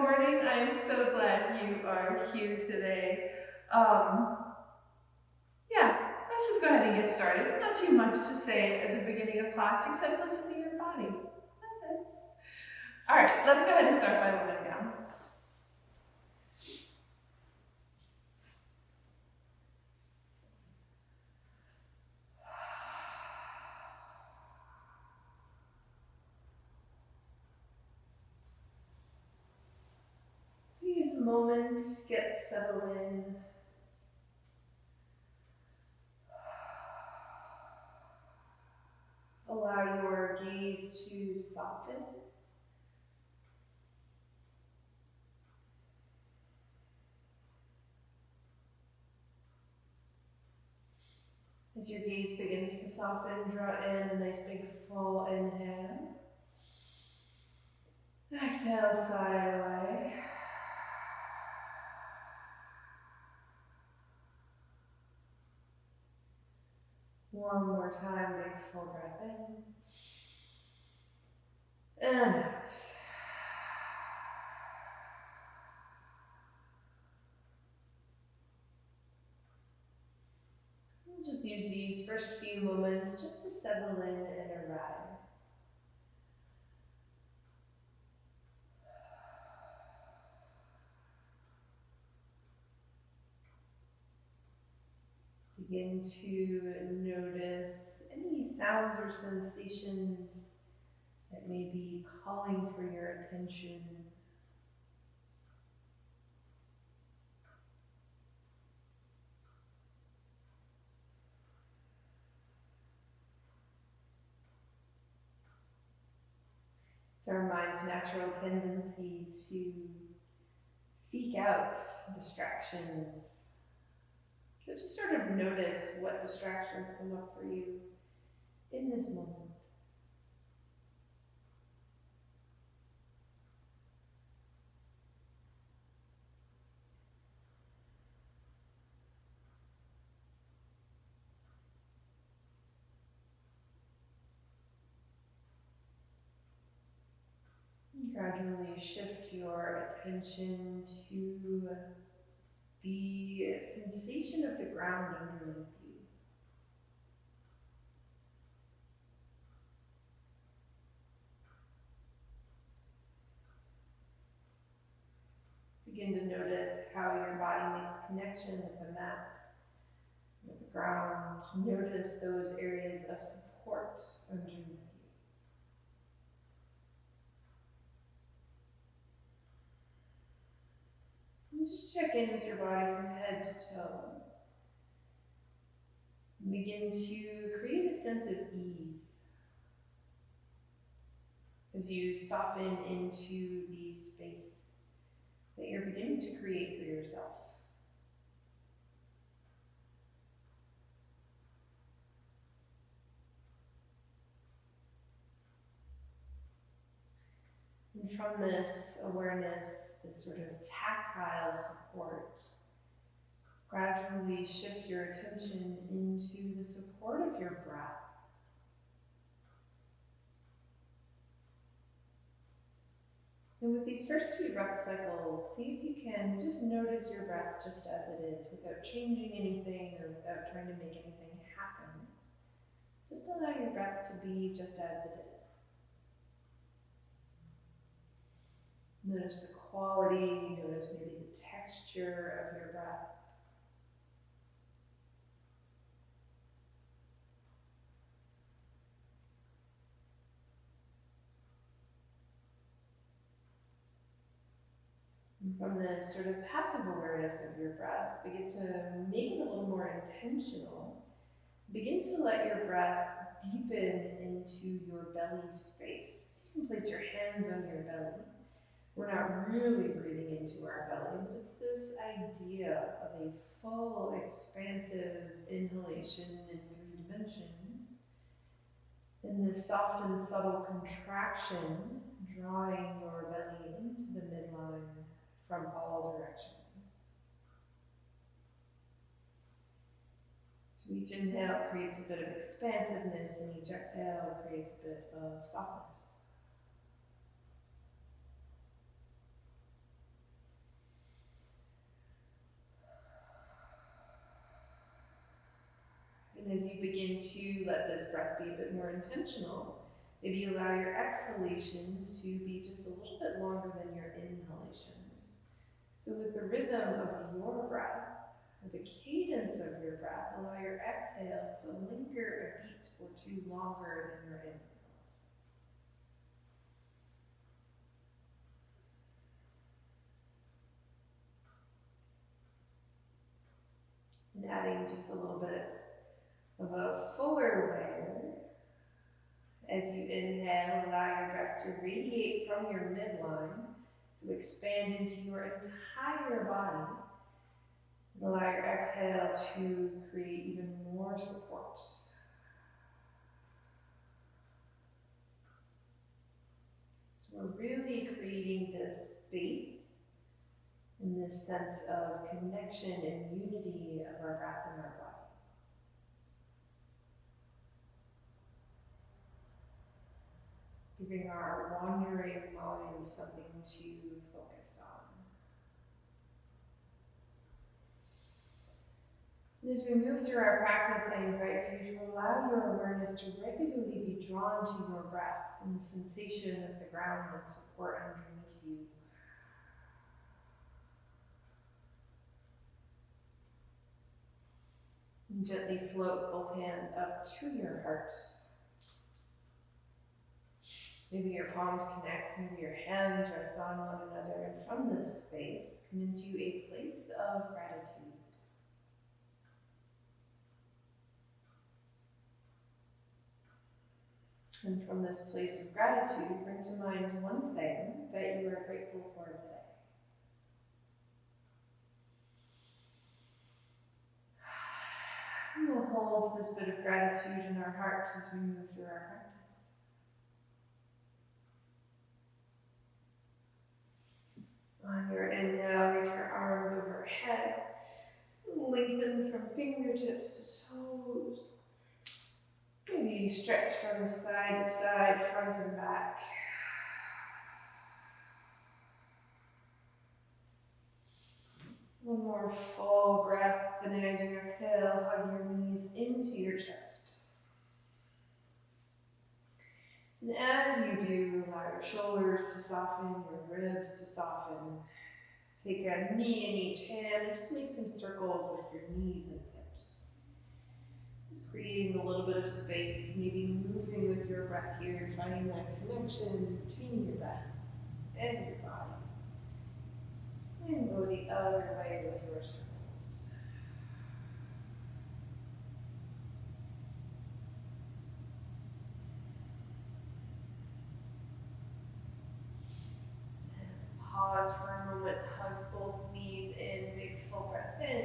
morning. I am so glad you are here today. Um, yeah, let's just go ahead and get started. Not too much to say at the beginning of class except listen to your body. That's it. All right, let's go ahead and start by lying down. So use a moment, get settled in. Allow your gaze to soften. As your gaze begins to soften, draw in a nice big full inhale. Exhale, sigh away. One more time, big full breath in. And out. We'll just use these first few moments just to settle in and arrive. Begin to notice any sounds or sensations that may be calling for your attention. It's our mind's natural tendency to seek out distractions. So just sort of notice what distractions come up for you in this moment. Gradually shift your attention to the sensation of the ground underneath you. Begin to notice how your body makes connection with the mat, with the ground. Notice those areas of support underneath you. And just check in with your body from head to toe. Begin to create a sense of ease as you soften into the space that you're beginning to create for yourself. And from this awareness, this sort of tactile support, gradually shift your attention into the support of your breath. And with these first few breath cycles, see if you can just notice your breath just as it is, without changing anything or without trying to make anything happen. Just allow your breath to be just as it is. Notice the quality, notice maybe the texture of your breath. And from this sort of passive awareness of your breath, begin to make it a little more intentional. Begin to let your breath deepen into your belly space. So you can place your hands on your belly. We're not really breathing into our belly, but it's this idea of a full, expansive inhalation in 3 dimensions. And this soft and subtle contraction, drawing your belly into the midline from all directions. So each inhale creates a bit of expansiveness, and each exhale creates a bit of softness. And as you begin to let this breath be a bit more intentional, maybe allow your exhalations to be just a little bit longer than your inhalations. So with the rhythm of your breath, or the cadence of your breath, allow your exhales to linger a beat or two longer than your inhales. And adding just a little bit of a fuller layer. As you inhale, allow your breath to radiate from your midline, so expand into your entire body. And allow your exhale to create even more support. So we're really creating this space and this sense of connection and unity of our breath and our body. Giving our wandering mind something to focus on. And as we move through our practice, I invite for you to allow your awareness to regularly be drawn to your breath and the sensation of the ground and support underneath you. And gently float both hands up to your heart. Maybe your palms connect, maybe your hands rest on one another, and from this space, come into a place of gratitude. And from this place of gratitude, bring to mind one thing that you are grateful for today. And we'll hold this bit of gratitude in our hearts as we move through our practice. On your inhale, reach your arms overhead. Lengthen from fingertips to toes. Maybe stretch from side to side, front and back. One more full breath, and as you exhale, hug your knees into your chest. And as you do, allow your shoulders to soften, your ribs to soften. Take a knee in each hand and just make some circles with your knees and hips. Just creating a little bit of space, maybe moving with your breath here, finding that connection between your breath and your body. And go the other way with your circles. And pause for a moment, hug both knees in, big full breath in.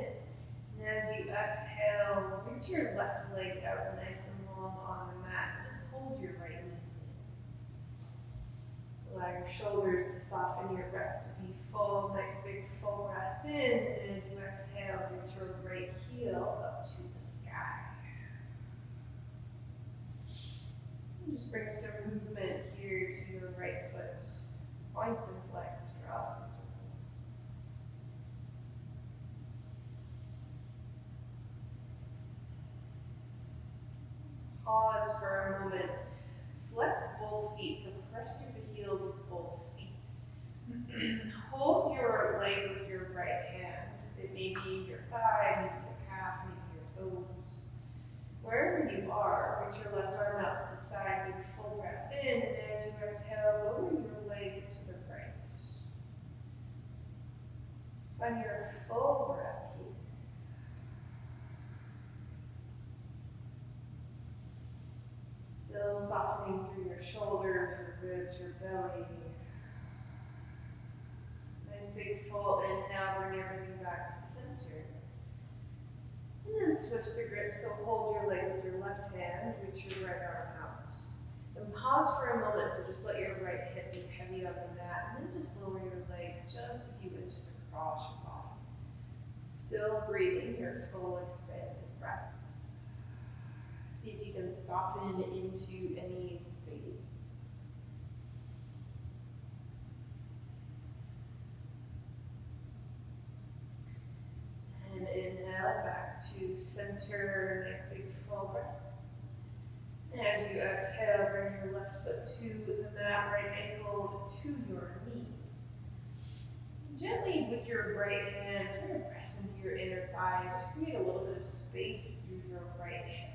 And as you exhale, reach your left leg out nice and long on the mat. And just hold your right knee in. Allow your shoulders to soften, your breath to be full. Nice big full breath in. And as you exhale, reach your right heel up to the sky. And just bring some movement here to your right foot. Point and flex, drops into pause for a moment. Flex both feet, so press through the heels of both feet. Hold your leg with your right hand. It may be your thigh, maybe your calf, maybe your toes. Wherever you are, reach your left arm out to the side, big full breath in, and as you exhale, lower your leg to the right. Find your full breath here. Still softening through your shoulders, your ribs, your belly. Nice big full inhale, bring everything back to center. And then switch the grip, so hold your leg with your left hand, reach your right arm out. And pause for a moment, so just let your right hip be heavy on the mat, and then just lower your leg just a few inches across your body. Still breathing your full expansive breaths. See if you can soften into any space. And inhale back back to center, nice big full breath. And you exhale, bring your left foot to the mat, right ankle to your knee. Gently with your right hand, sort of press into your inner thigh. Just create a little bit of space through your right hip.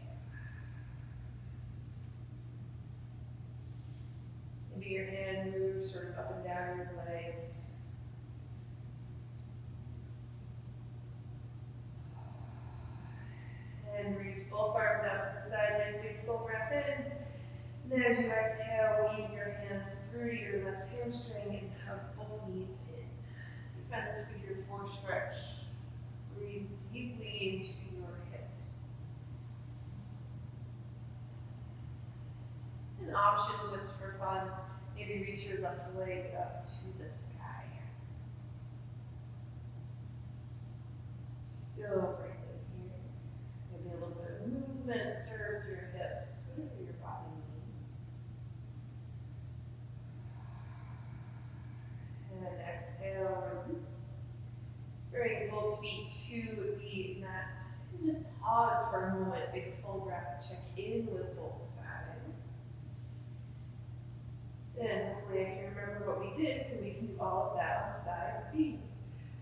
Maybe your hand moves sort of up and down your leg. And reach both arms out to the side, nice big full breath in. And as you exhale, weave your hands through your left hamstring and hug both knees in. So you find this figure 4 stretch. Breathe deeply into your hips. An option just for fun, maybe reach your left leg up to the sky. Still breathing. Maybe a little bit of movement serves your hips, whatever your body needs. And exhale, release. Bring both feet to the mat. And just pause for a moment, big full breath, check in with both sides. Then hopefully I can remember what we did so we can do all of that on side B.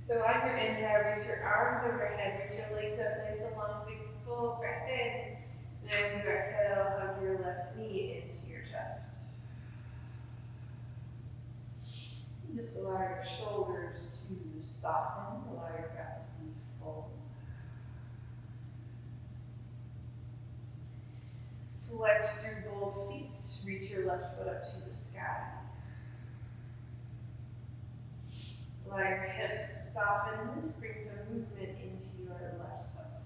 So on your inhale, reach your arms overhead, reach your legs up nice and long, big full breath in. And as you exhale, hug your left knee into your chest. And just allow your shoulders to soften, allow your breath to be full. Flex through both feet, reach your left foot up to the sky. Allow your hips to soften and then just bring some movement into your left foot.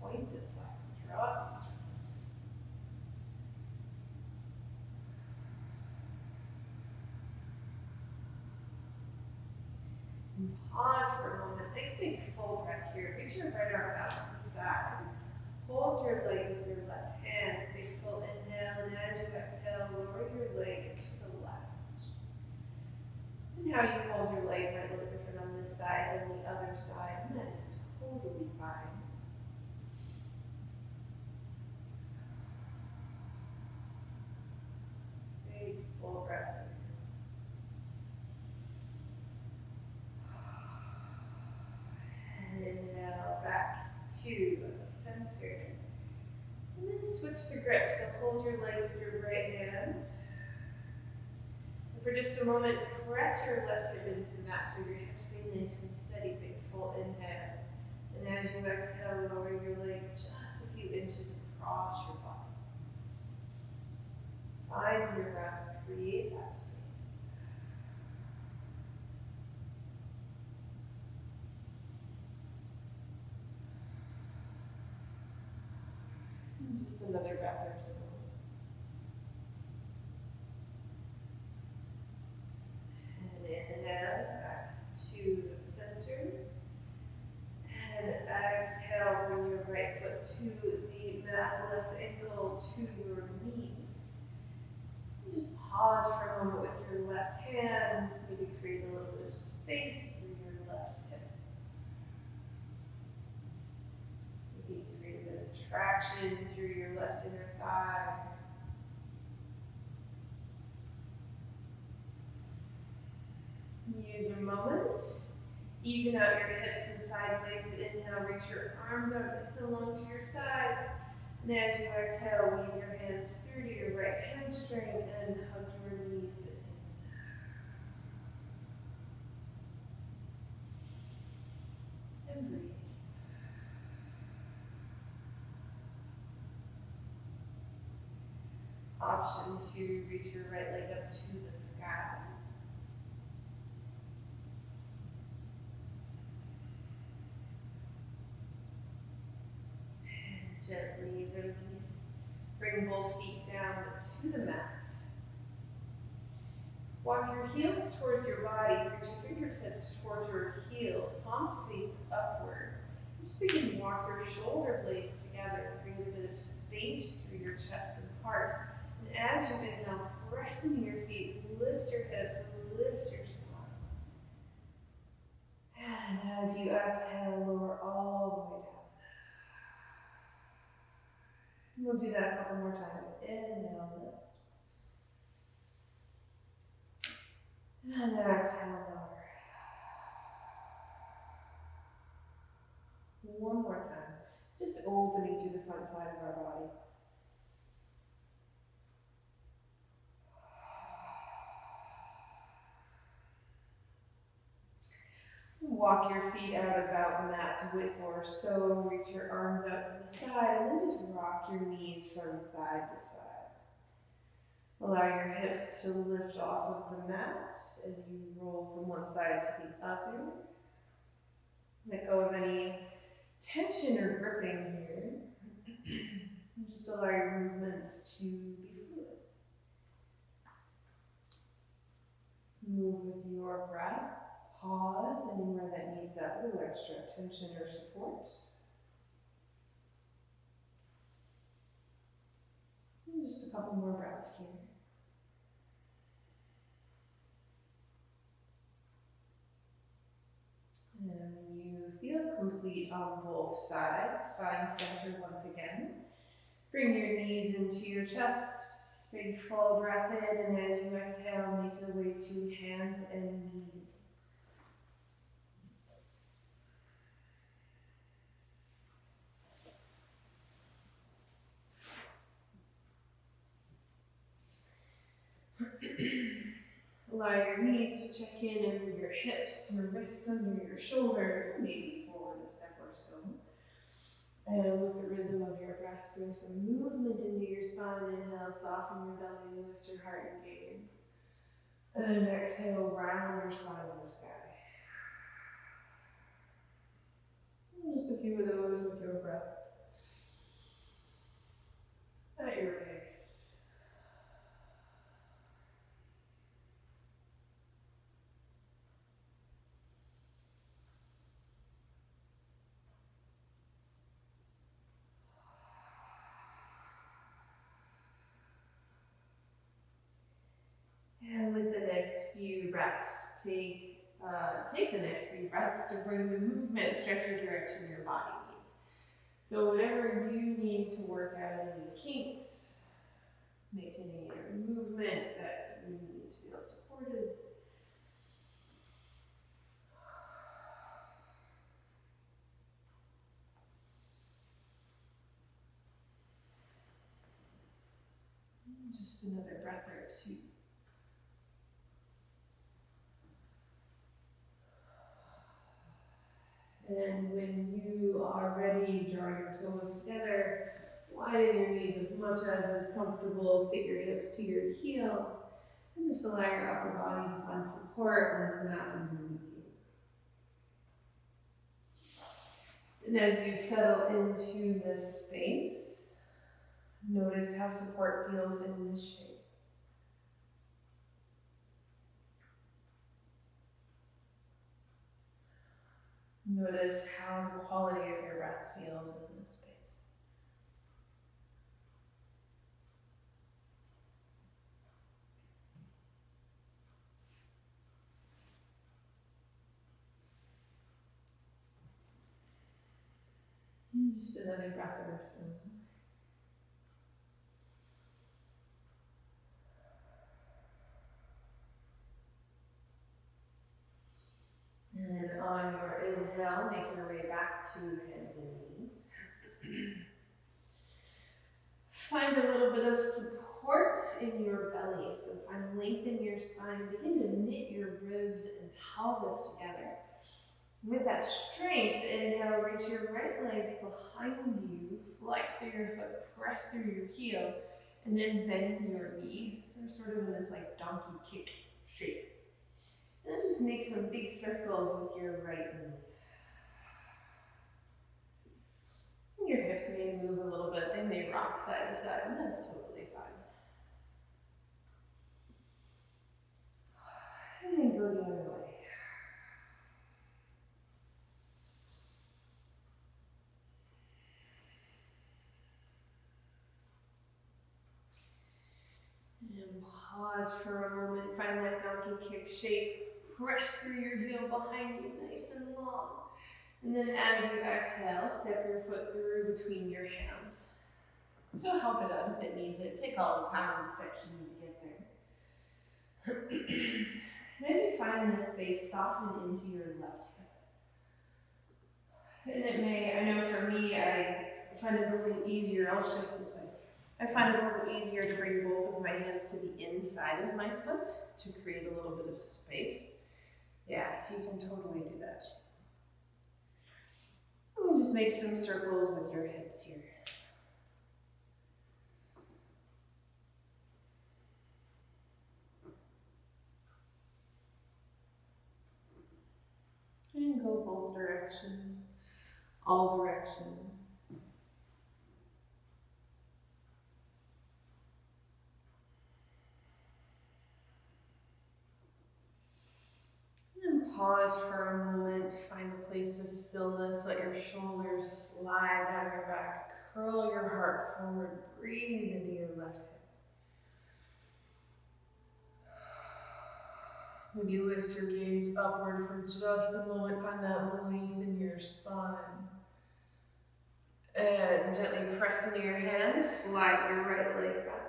Point and flex, draw some circles. And pause for a moment. Nice big full breath here. Reach your right arm out to the side. Hold your leg with your left hand. Big full inhale, and as you exhale, lower your leg to the left. And how you hold your leg might look different on this side than the other side, and that is totally fine. Big full breath. And inhale back to center. And then switch the grip. So hold your leg with your right hand. And for just a moment, press your left hip into the mat so your hips stay nice and steady. Big full inhale. And as you exhale, lower your leg just a few inches across your body. Find your breath, create that space. And just another breath or so. And inhale back to the center. And exhale, bring your right foot to the mat, left ankle to your knee. And just pause for a moment with your left hand, maybe create a little bit of space through your left hip. Maybe create a bit of traction through your left inner thigh. Use a moment. Even out your hips and sideways. Inhale, reach your arms out nice and long to your sides. And as you exhale, weave your hands through to your right hamstring and hug your knees in. And breathe. Option to reach your right leg up to the sky. Gently release, bring both feet down to the mat. Walk your heels towards your body, reach your fingertips towards your heels, palms face upward. Just begin to walk your shoulder blades together, create a bit of space through your chest and heart. And as you inhale, press into your feet, lift your hips, and lift your spine. And as you exhale, lower all the way down. We'll do that a couple more times. Inhale, lift. And exhale, lower. One more time. Just opening through the front side of our body. Walk your feet out about mat's width or so. Reach your arms out to the side and then just rock your knees from side to side. Allow your hips to lift off of the mat as you roll from one side to the other. Let go of any tension or gripping here. And just allow your movements to be fluid. Move with your breath. Pause anywhere that needs that little extra tension or support. And just a couple more breaths here. And when you feel complete on both sides, find center once again. Bring your knees into your chest. Big full breath in, and as you exhale, make your way to hands and knees. Allow your knees to check in over your hips, your wrists under your shoulder, maybe forward a step or so. And with the rhythm of your breath, bring some movement into your spine. Inhale, soften your belly, lift your heart and gaze. And exhale, round your spine to the sky. And just a few of those with your breath. At your pace. And with the next few breaths, take the next few breaths to bring the movement, stretch or direction your body needs. So whatever you need to work out any kinks, make any movement that you need to feel supported. Just another breath or two. And when you are ready, draw your toes together, widen your knees as much as is comfortable, sit your hips to your heels, and just allow your upper body to find support on the mat underneath you. And as you settle into this space, notice how support feels in this shape. Notice how the quality of your breath feels in this space. And just another breath or so. And on your inhale, make your way back to hands and knees. Find a little bit of support in your belly. So find length in your spine. Begin to knit your ribs and pelvis together. With that strength, inhale, reach your right leg behind you, flex through your foot, press through your heel, and then bend your knee. So we're sort of in this like donkey kick shape. And then just make some big circles with your right knee. Your hips may move a little bit, they may rock side to side, and that's totally fine. And then go the other way. And pause for a moment, find that donkey kick shape. Press through your heel behind you, nice and long. And then as you exhale, step your foot through between your hands. So help it out if it needs it. Take all the time and steps you need to get there. And as you find this space, soften into your left hip. And it may, I know for me, I find it a little easier, I'll shift this way. I find it a little easier to bring both of my hands to the inside of my foot to create a little bit of space. Yeah, so you can totally do that. And just make some circles with your hips here. And go both directions, all directions. And pause for a moment, find a place of stillness, let your shoulders slide down your back, curl your heart forward, breathe into your left hip. Maybe lift your gaze upward for just a moment, find that length in your spine. And gently press into your hands, slide your right leg back.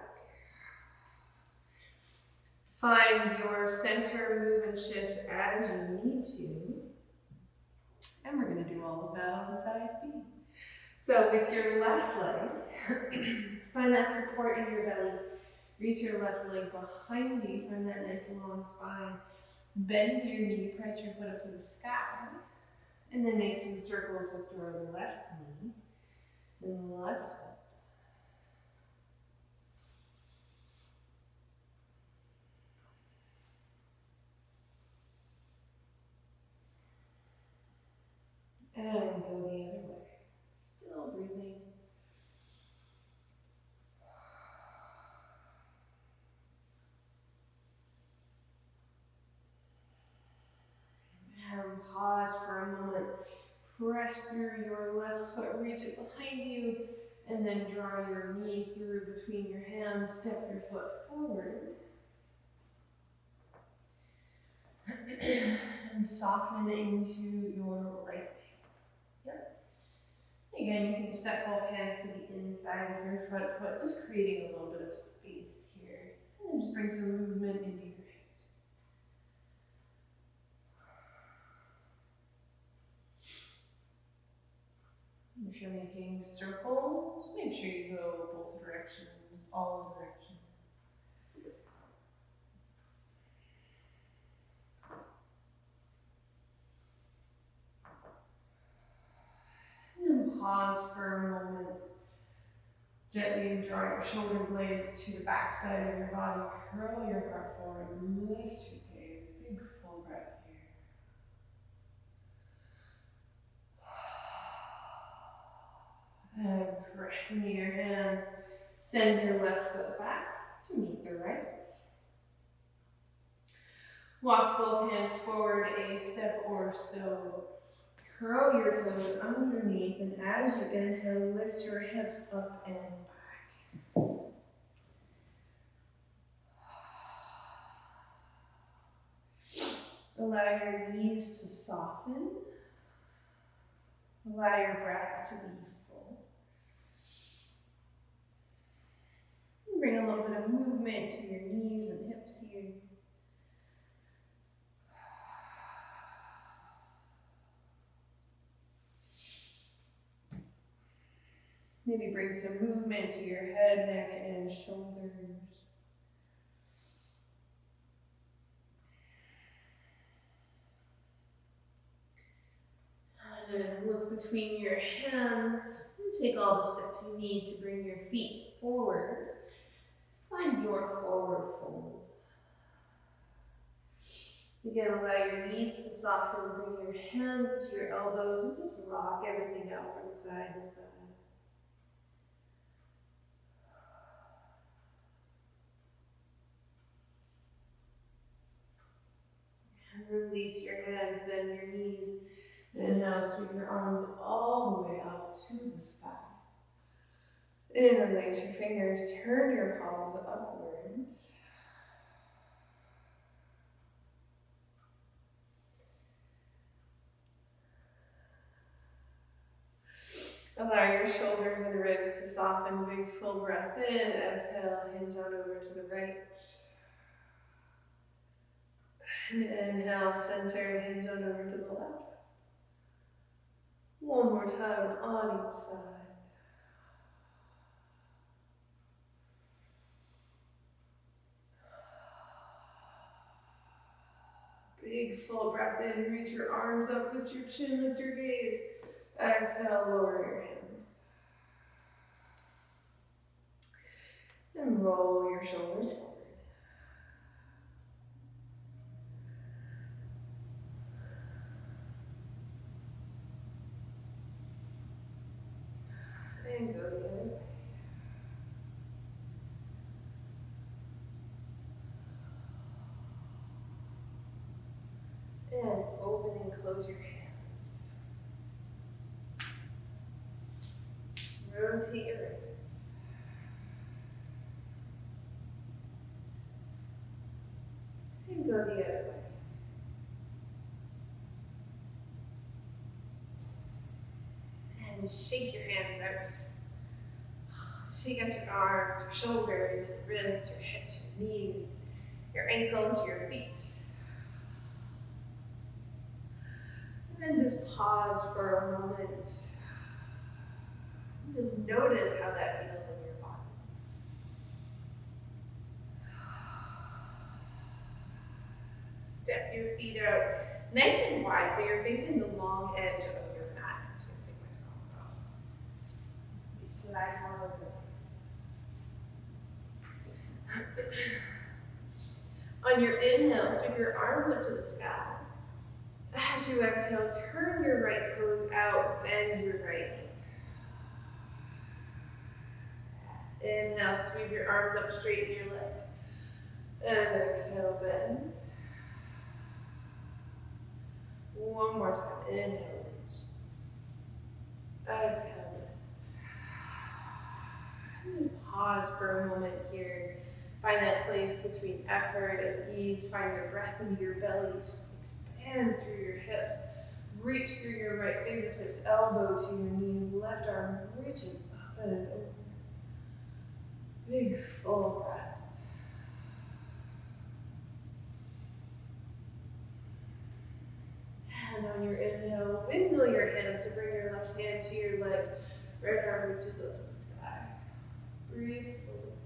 Find your center, move and shift as you need to. And we're going to do all of that on the side B. So with your left leg, find that support in your belly. Reach your left leg behind you, find that nice long spine. Bend your knee, press your foot up to the sky. And then make some circles with your left knee and left hip. And go the other way. Still breathing. And pause for a moment. Press through your left foot, reach it behind you, and then draw your knee through between your hands. Step your foot forward. And soften into your right leg. Yep. Again, you can step both hands to the inside of your front foot, just creating a little bit of space here. And then just bring some movement into your hips. If you're making circles, make sure you go both directions, all directions. And pause for a moment. Gently draw your shoulder blades to the back side of your body. Curl your heart forward. Lift your gaze. Big full breath here. And press into your hands. Send your left foot back to meet the right. Walk both hands forward a step or so. Curl your toes underneath, and as you inhale, lift your hips up and back. Allow your knees to soften. Allow your breath to be full. Bring a little bit of movement to your knees and hips here. Maybe bring some movement to your head, neck, and shoulders. And then look between your hands and take all the steps you need to bring your feet forward. Find your forward fold. Again, allow your knees to soften, bring your hands to your elbows, and just rock everything out from side to side. And release your hands, bend your knees. Inhale, sweep your arms all the way up to the sky. Interlace your fingers, turn your palms upwards. Allow your your shoulders and ribs to soften. Big full breath in. Exhale, hinge on over to the right. And inhale, center, hinge on over to the left. One more time on each side. Big full breath in, reach your arms up, lift your chin, lift your gaze. Exhale, lower your hands. And roll your shoulders forward. And go the other way. And open and close your hands. Rotate your wrists. And go the other way. And shake your hands out. Shake out your arms, your shoulders, your ribs, your hips, your knees, your ankles, your feet. And then just pause for a moment. Just notice how that feels in your body. Step your feet out nice and wide so you're facing the long edge of your mat. I'm just going to take my socks off. You slide forward in place. On your inhale, sweep your arms up to the sky. As you exhale, turn your right toes out, bend your right knee. Inhale, sweep your arms up, straighten your leg. And exhale, bend. One more time. Inhale, reach. Exhale, bend. And just pause for a moment here. Find that place between effort and ease. Find your breath into your belly. Expand through your hips. Reach through your right fingertips, elbow to your knee. Left arm reaches up and over. Big full breath. And on your inhale, windmill your hands to bring your left hand to your leg. Right arm reaches up to the sky. Breathe fully.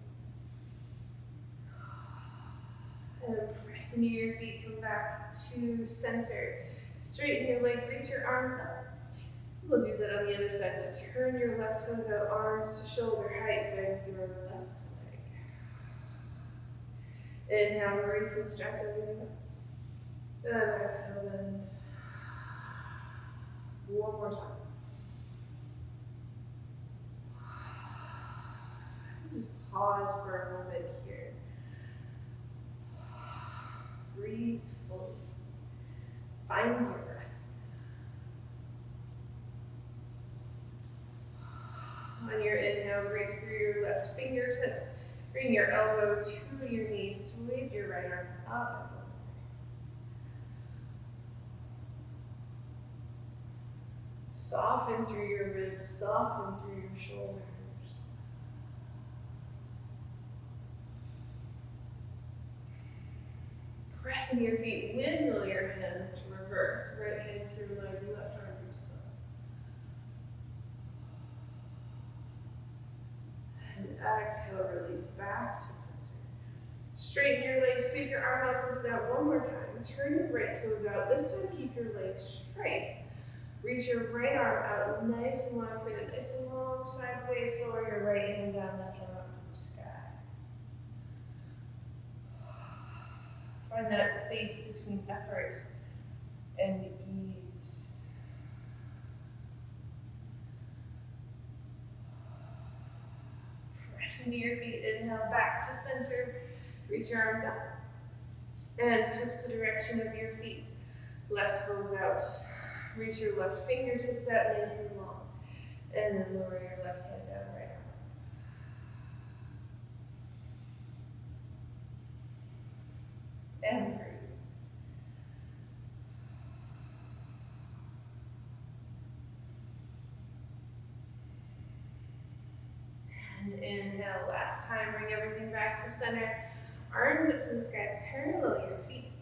And press into your feet, come back to center. Straighten your leg, reach your arms up. We'll do that on the other side. So turn your left toes out, arms to shoulder height, bend your left leg. Inhale, release and stretch everything up. And exhale, bend. One more time. Just pause for a moment here. Breathe fully. Find your breath. On your inhale, reach through your left fingertips. Bring your elbow to your knee. Sweep your right arm up and over. Soften through your ribs. Soften through your shoulders. Pressing your feet, windmill your hands to reverse. Right hand to your leg, left arm reaches up. And exhale, release back to center. Straighten your legs, sweep your arm up, we'll do that one more time. Turn your right toes out. This time keep your legs straight. Reach your right arm out, nice and long, create a nice long sideways. Lower your right hand down, left arm up to the sky. Find that space between effort and ease. Press into your feet, inhale back to center. Reach your arms up. And switch the direction of your feet. Left toes out. Reach your left fingertips out nice and long. And then lower your left hand down, right arm up. And breathe. And inhale, last time, bring everything back to center. Arms up to the sky, parallel your feet.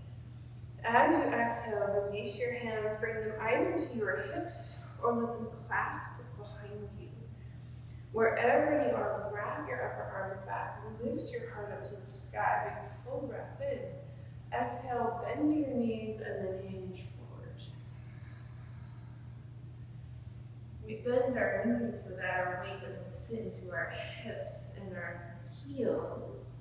As you exhale, release your hands, bring them either to your hips or let them clasp behind you. Wherever you are, wrap your upper arms back, lift your heart up to the sky, big full breath in. Exhale, bend your knees and then hinge forward. We bend our knees so that our weight doesn't sit into our hips and our heels.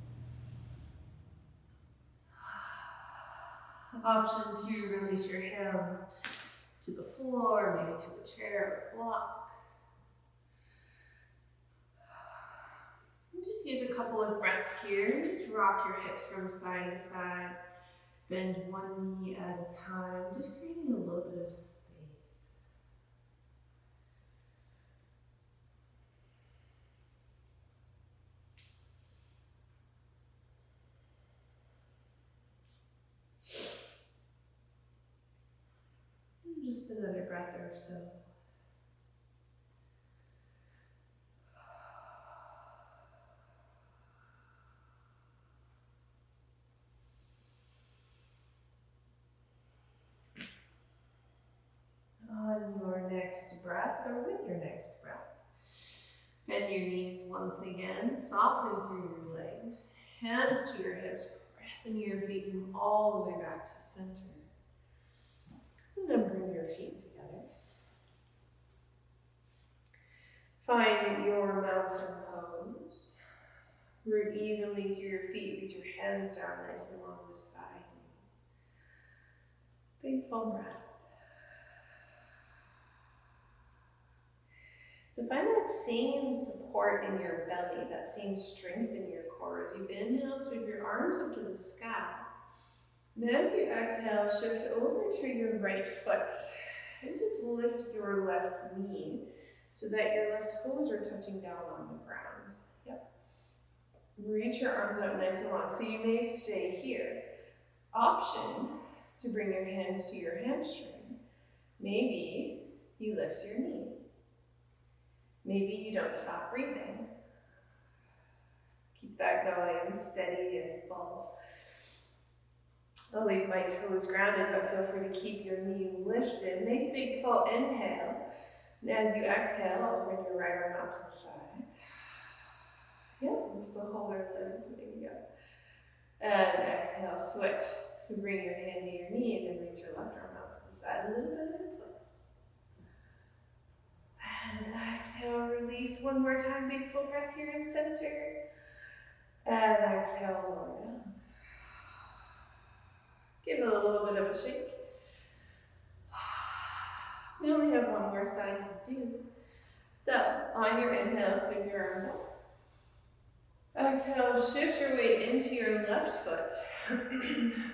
Option to release your hands to the floor, maybe to a chair or block. And just use a couple of breaths here. Just rock your hips from side to side. Bend one knee at a time, just creating a little bit of space. And just another breath or so. On your next breath, or with your next breath, bend your knees once again, soften through your legs, hands to your hips, pressing your feet come all the way back to center. And then bring your feet together. Find your mountain pose. Root evenly through your feet, reach your hands down nice and along the side. Big full breath. So find that same support in your belly, that same strength in your core. As you inhale, sweep your arms up to the sky. And as you exhale, shift over to your right foot and just lift your left knee so that your left toes are touching down on the ground. Yep. Reach your arms out nice and long. So you may stay here. Option to bring your hands to your hamstring. Maybe you lift your knee. Maybe you don't stop breathing. Keep that going, steady and full. I'll leave my toes grounded, but feel free to keep your knee lifted. Nice big full inhale. And as you exhale, I'll bring your right arm out to the side. Yep, we'll still hold our lid. There you go. And exhale, switch. So bring your hand to your knee and then reach your left arm out to the side. A little bit of a twist. And exhale, release one more time. Big full breath here in center. And exhale, lower down. Give it a little bit of a shake. We only have one more side to do. So, on your inhale, sweep your arms up. Exhale, shift your weight into your left foot.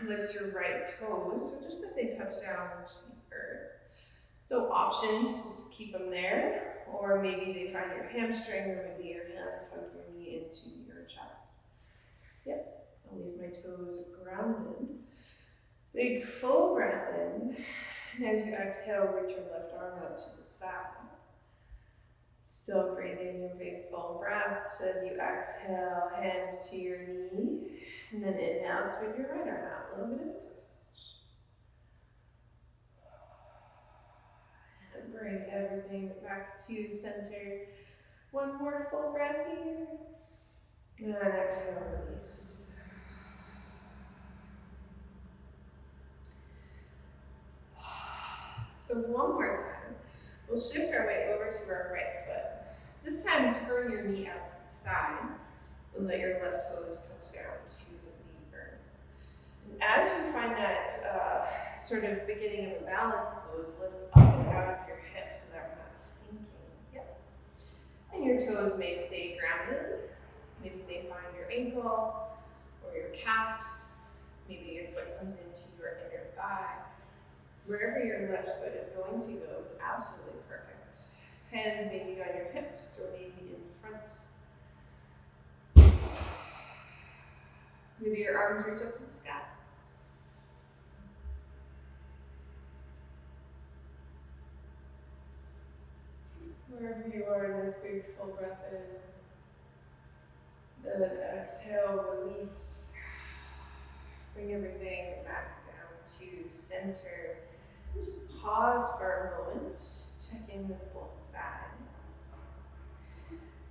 Lift your right toes, so just that they touch down to the earth. So options, just keep them there, or maybe they find your hamstring, or maybe your hands hug your knee into your chest. Yep, I'll leave my toes grounded. Big full breath in, and as you exhale, reach your left arm out to the side. Still breathing your big full breaths as you exhale, hands to your knee, and then inhale, sweep your right arm out, a little bit of a twist. And bring everything back to center. One more full breath here, and exhale, release. So one more time, we'll shift our weight over to our right foot. This time, turn your knee out to the side and let your left toes touch down to the earth. And as you find that sort of beginning of a balance pose, lift up and out of your hips so that we're not sinking. Yep. And your toes may stay grounded. Maybe they find your ankle or your calf. Maybe your foot comes into your inner thigh. Wherever your left foot is going to go is absolutely perfect. Hands maybe on your hips or maybe in front. Maybe your arms reach up to the sky. Wherever you are, nice big full breath in. Then exhale, release. Bring everything back down to center. And just pause for a moment. Check in with both sides.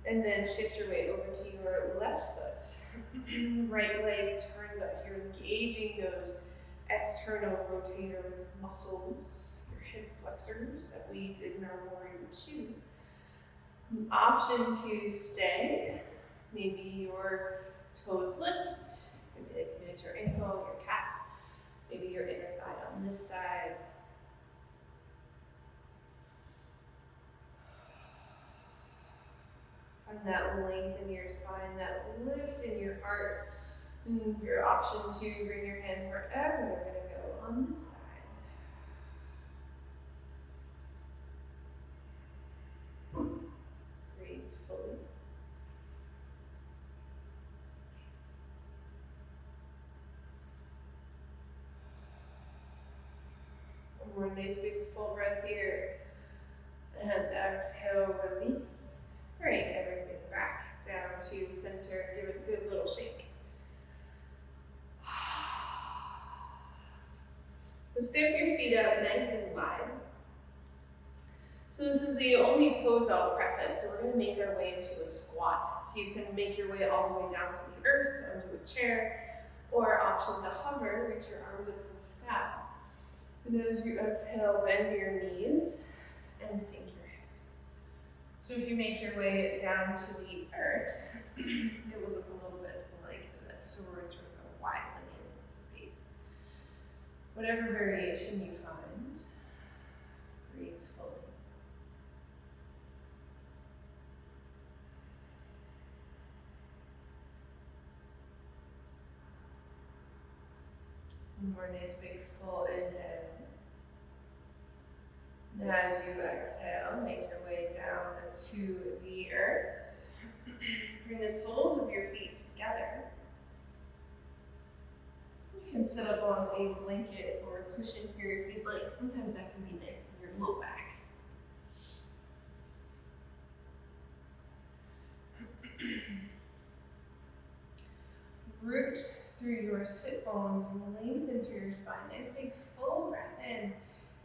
And then shift your weight over to your left foot. Right leg turns out, so you're engaging those external rotator muscles, your hip flexors that we did in our warrior two. An option to stay. Maybe your toes lift. Maybe they commit your ankle, your calf. Maybe your inner thigh on this side. Find that length in your spine, that lift in your heart. And your option to bring your hands wherever they're going to go on this side. Breathe fully. One more nice big full breath here. And exhale, release. Bring everything back down to center. Give it a good little shake. So step your feet up nice and wide. So this is the only pose I'll preface. So we're going to make our way into a squat. So you can make your way all the way down to the earth, onto a chair, or option to hover, reach your arms up to the sky. And as you exhale, bend your knees and sink your hips. So if you make your way down to the earth, it will look a little bit like this. So we're sort of widening in space. Whatever variation you find, breathe fully. One more nice big full inhale. And as you exhale, make your way down to the earth. Bring the soles of your feet together. You can sit up on a blanket or a cushion here if you'd like. Sometimes that can be nice in your low back. Root through your sit bones and lengthen through your spine. Nice big full breath in.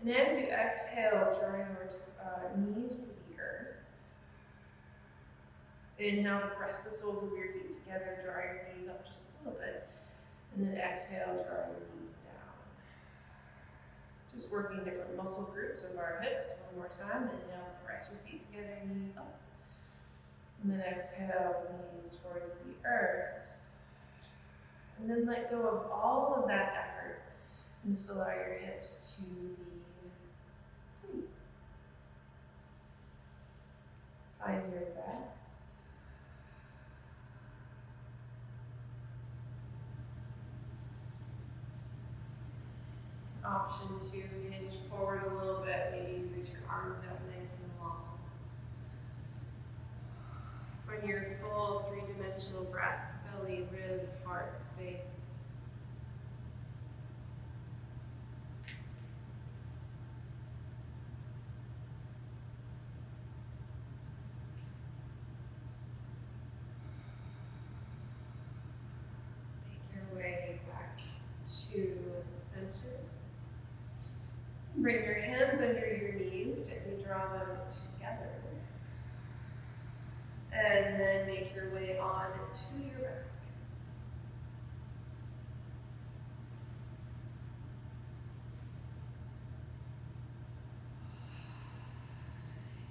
And as you exhale, draw your knees to the earth. Inhale, press the soles of your feet together, draw your knees up just a little bit. And then exhale, draw your knees down. Just working different muscle groups of our hips. One more time. Inhale, press your feet together, knees up. And then exhale, knees towards the earth. And then let go of all of that effort and just allow your hips to be free. Find your breath. Option to hinge forward a little bit. Maybe you reach your arms out nice and long. Find your full three-dimensional breath. Belly, ribs, heart, space. Make your way back to center. Bring your hands under your knees, gently draw them together. And then make your way on to your back.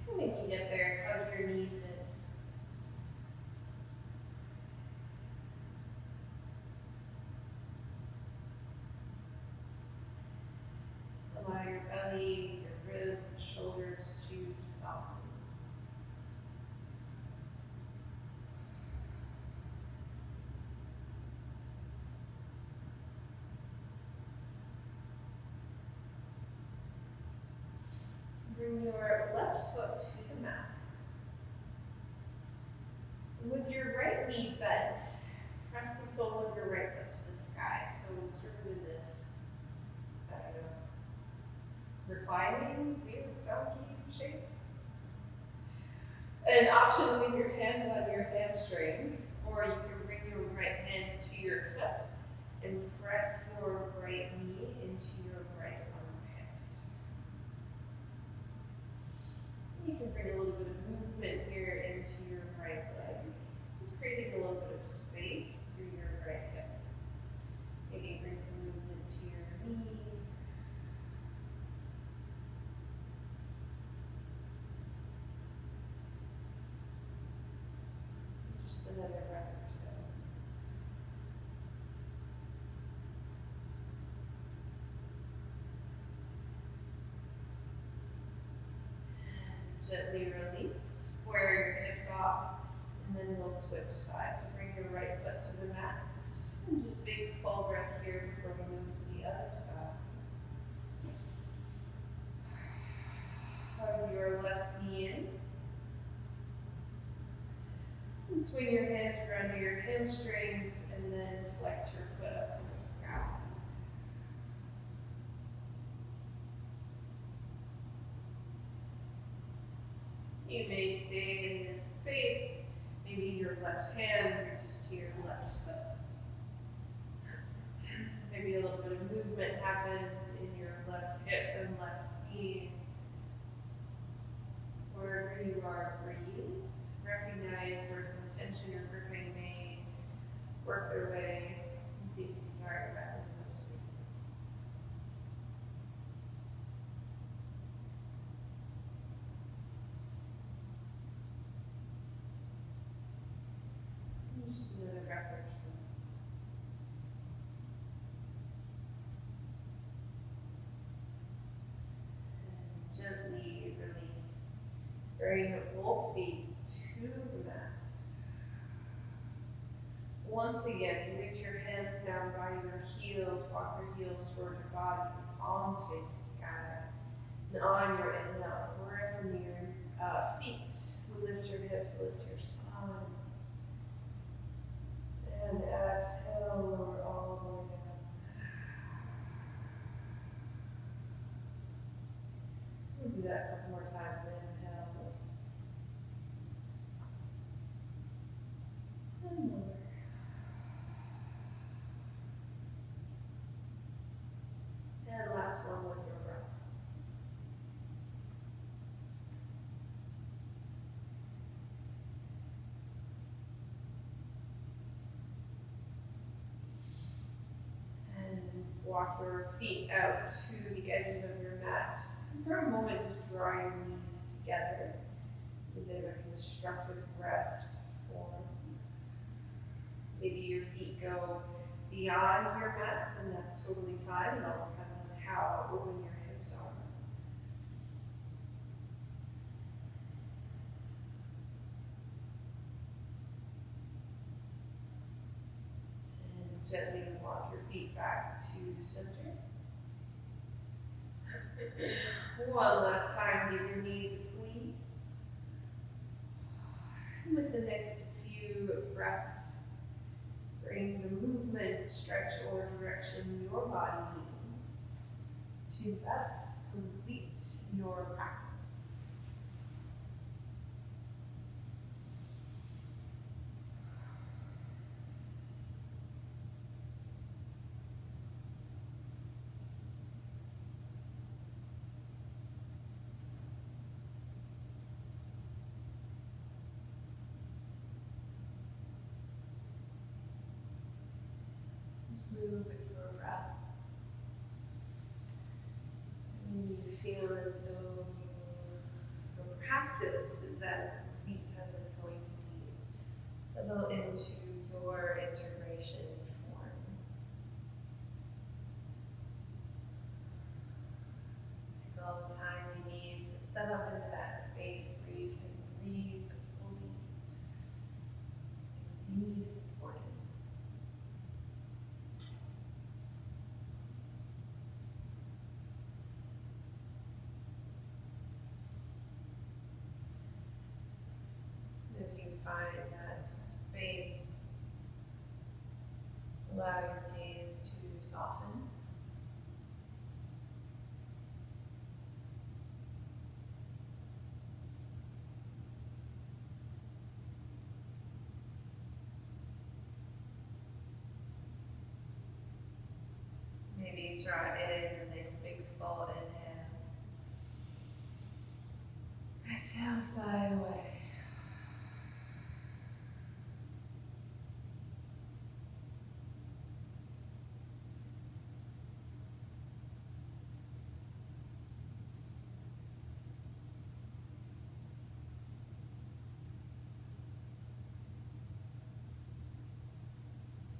And when you get there, hug your knees in. Allow your belly, your ribs, and shoulders to soften. Bring your left foot to the mat. And with your right knee bent, press the sole of your right foot to the sky. So sort of in this, I don't know, reclining, weird donkey shape. An option to leave your hands on your hamstrings, or you can bring your right hand to your foot and press your right knee into your right armpit. You can bring a little bit of movement here into your right leg, just creating a little bit of space through your right hip. Maybe bring some movement to your knee. Just another breath or so. And gently release, square your hips off, and then we'll switch sides. So bring your right foot to the mat. And just big full breath here before we move to the other side. Hug your left knee in. And swing your hands around your hamstrings and then flex your foot up to the sky. So you may stay in this space. Maybe your left hand reaches to your left foot. Maybe a little bit of movement happens in your left hip and left knee. Wherever you are, breathe. Recognize where some tension or gripping may work their way, and see if you can guard your breath in those spaces. And just another breath or so. And gently release. Bring both feet to the mat. Once again, reach your hands down by your heels, walk your heels towards your body, palms face the sky. And on your inhale, press into your feet, lift your hips, lift your spine. And exhale, lower all the way down. We'll do that a couple more times. Inhale. And lower. And last one with your breath. And walk your feet out to the edges of your mat. And for a moment, just draw your knees together. A bit of a constructive rest form. Maybe your feet go beyond your mat, and that's totally fine. It all depends on how open your hips are. And gently walk your feet back to center. One last time, give your knees a squeeze. And with the next few breaths, bring the movement, stretch, or direction your body needs to best complete your practice. Move with your breath. And you feel as though your practice is as complete as it's going to be. Settle into your integration form. Take all the time you need to settle into that space where you can breathe fully and be supported. As you find that space, allow your gaze to soften. draw in, a nice big full inhale. Exhale, sigh away.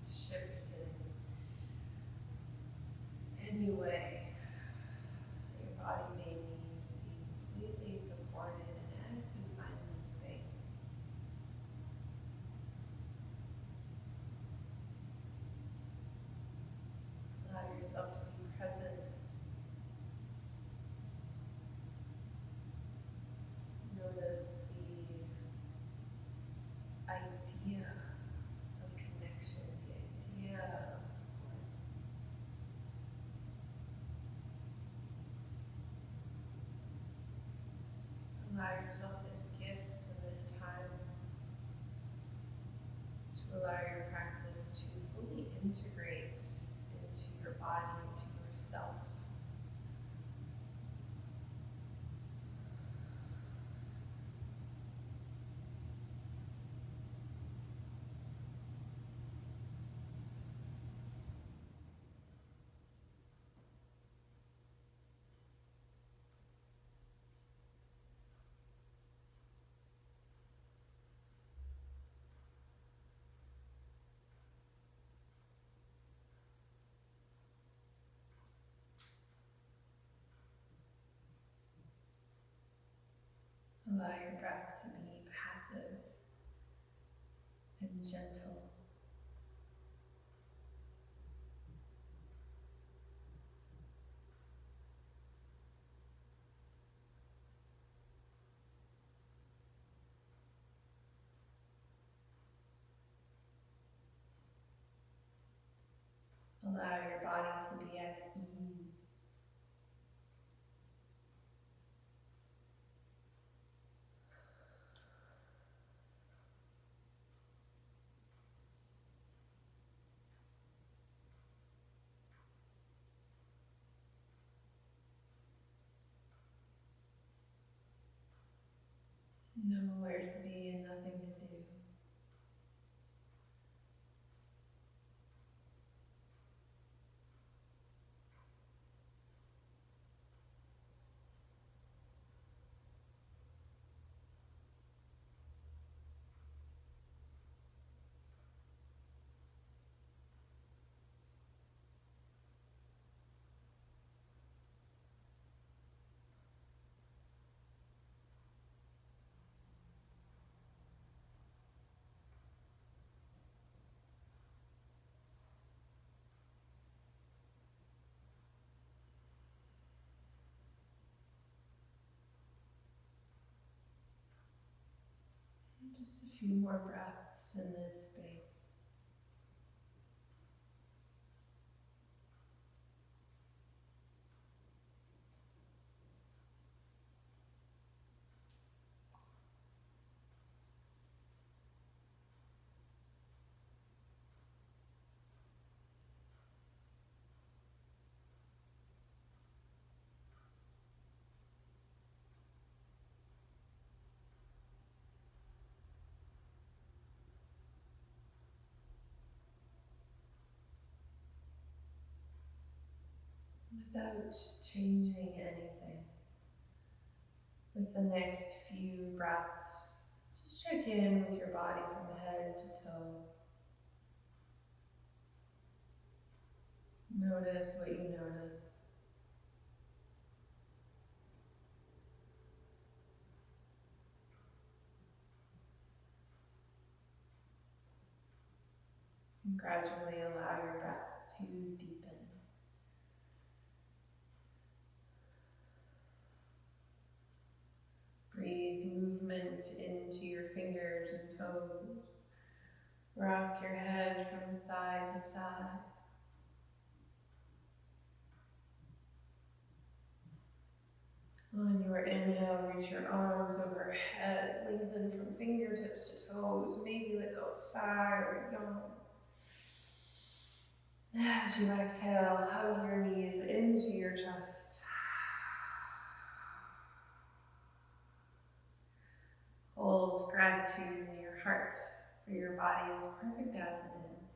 Shift in any way your body may need to be completely supported, and as you find this space, allow yourself to be present. Notice the idea of connection, the idea of support. Allow yourself this gift and this time to allow your practice to fully integrate into your body, into yourself. Allow your breath to be passive and gentle. Allow your body to be at ease. Know where to be and nothing to do. Just a few more breaths in this space. Without changing anything, with the next few breaths, just check in with your body from head to toe. Notice what you notice. And gradually allow your breath to deepen. Breathe movement into your fingers and toes. Rock your head from side to side. On your inhale, reach your arms overhead, lengthen from fingertips to toes. Maybe let go, sigh or yawn. As you exhale, hug your knees into your chest. Hold gratitude in your heart, for your body is perfect as it is,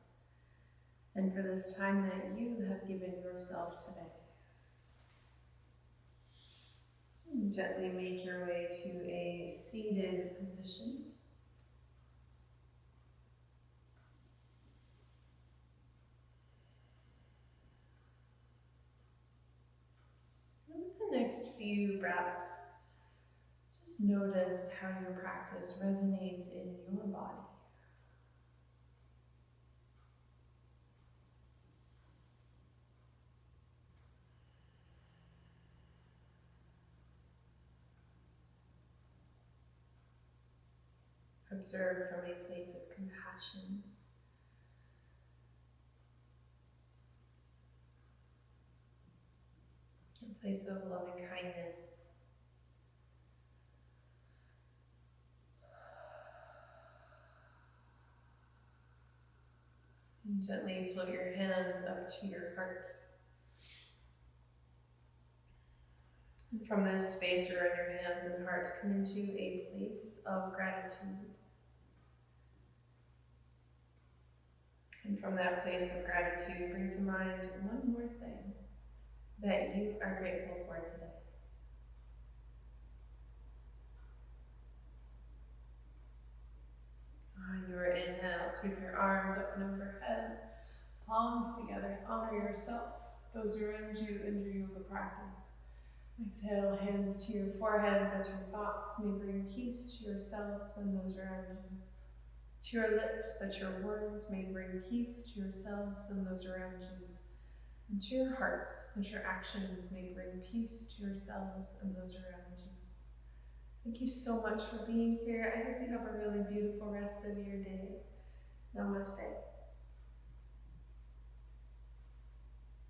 and for this time that you have given yourself today. And gently make your way to a seated position. And with the next few breaths, just notice how your practice resonates in your body. Observe from a place of compassion. A place of loving kindness. And gently float your hands up to your heart. And from this space where your hands and heart come into a place of gratitude. And from that place of gratitude, bring to mind one more thing that you are grateful for today. On your inhale, sweep your arms up and overhead, palms together, honor yourself, those around you, and your yoga practice. Exhale, hands to your forehead, that your thoughts may bring peace to yourselves and those around you. To your lips, that your words may bring peace to yourselves and those around you. And to your hearts, that your actions may bring peace to yourselves and those around you. Thank you so much for being here. I hope you have a really beautiful rest of your day. Namaste.